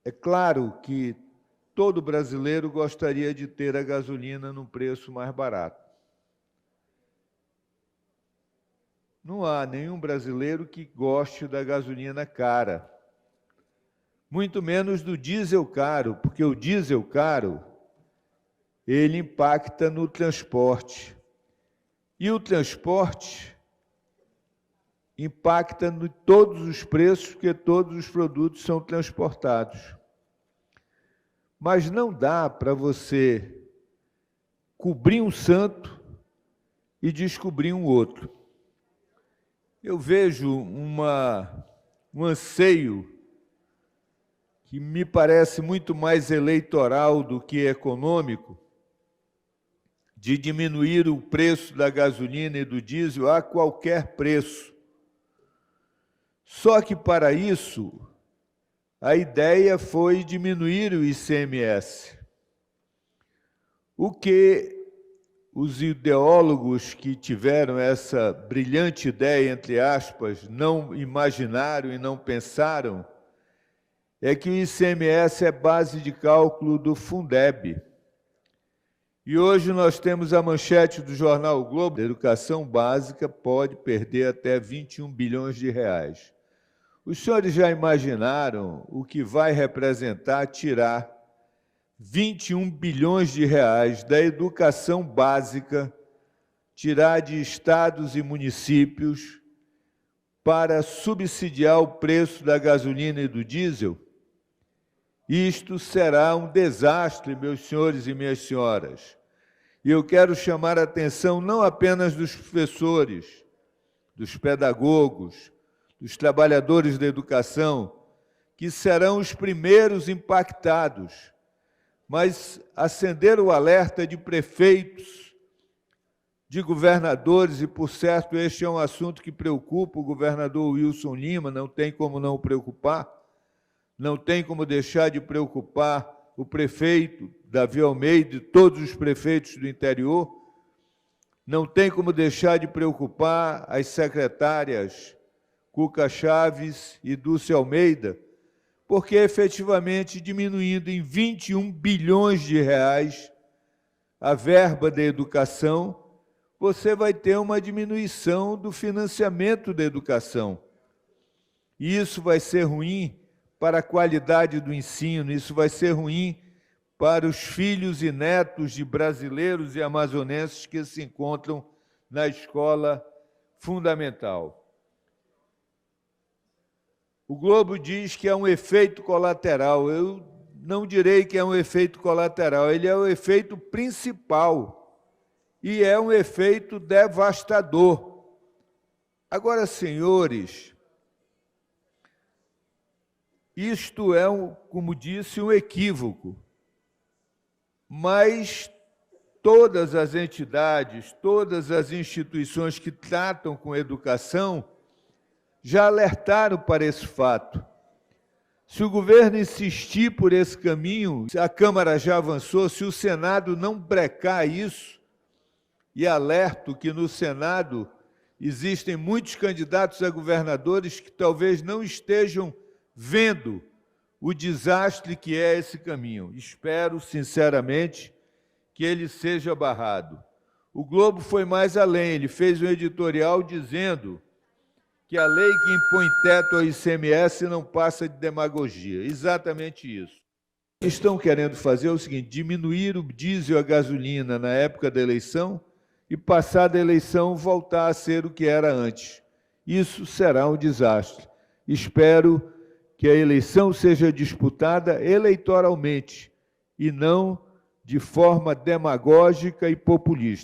É claro que todo brasileiro gostaria de ter a gasolina num preço mais barato. Não há nenhum brasileiro que goste da gasolina cara, muito menos do diesel caro, porque o diesel caro, ele impacta no transporte. E o transporte impacta em todos os preços, porque todos os produtos são transportados. Mas não dá para você cobrir um santo e descobrir um outro. Eu vejo um anseio que me parece muito mais eleitoral do que econômico, de diminuir o preço da gasolina e do diesel a qualquer preço. Só que, para isso, a ideia foi diminuir o ICMS. O que os ideólogos que tiveram essa brilhante ideia, entre aspas, não imaginaram e não pensaram, é que o ICMS é base de cálculo do Fundeb. E hoje nós temos a manchete do jornal o Globo: a educação básica pode perder até 21 bilhões de reais. Os senhores já imaginaram o que vai representar tirar 21 bilhões de reais da educação básica, tirar de estados e municípios para subsidiar o preço da gasolina e do diesel? Isto será um desastre, meus senhores e minhas senhoras. E eu quero chamar a atenção não apenas dos professores, dos pedagogos, dos trabalhadores da educação, que serão os primeiros impactados, mas acender o alerta de prefeitos, de governadores, e, por certo, este é um assunto que preocupa o governador Wilson Lima, não tem como não preocupar, não tem como deixar de preocupar o prefeito Davi Almeida e todos os prefeitos do interior, não tem como deixar de preocupar as secretárias Cuca Chaves e Dulce Almeida, porque efetivamente diminuindo em 21 bilhões de reais a verba da educação, você vai ter uma diminuição do financiamento da educação. E isso vai ser ruim para a qualidade do ensino, isso vai ser ruim para os filhos e netos de brasileiros e amazonenses que se encontram na escola fundamental. O Globo diz que é um efeito colateral. Eu não direi que é um efeito colateral, ele é o efeito principal e é um efeito devastador. Agora, senhores, isto é, como disse, um equívoco, mas todas as entidades, todas as instituições que tratam com educação já alertaram para esse fato. Se o governo insistir por esse caminho, se a Câmara já avançou, se o Senado não brecar isso, e alerto que no Senado existem muitos candidatos a governadores que talvez não estejam vendo o desastre que é esse caminho. Espero, sinceramente, que ele seja barrado. O Globo foi mais além, ele fez um editorial dizendo que a lei que impõe teto ao ICMS não passa de demagogia. Exatamente isso. O que estão querendo fazer é o seguinte: diminuir o diesel e a gasolina na época da eleição e, passada a eleição, voltar a ser o que era antes. Isso será um desastre. Espero que a eleição seja disputada eleitoralmente e não de forma demagógica e populista.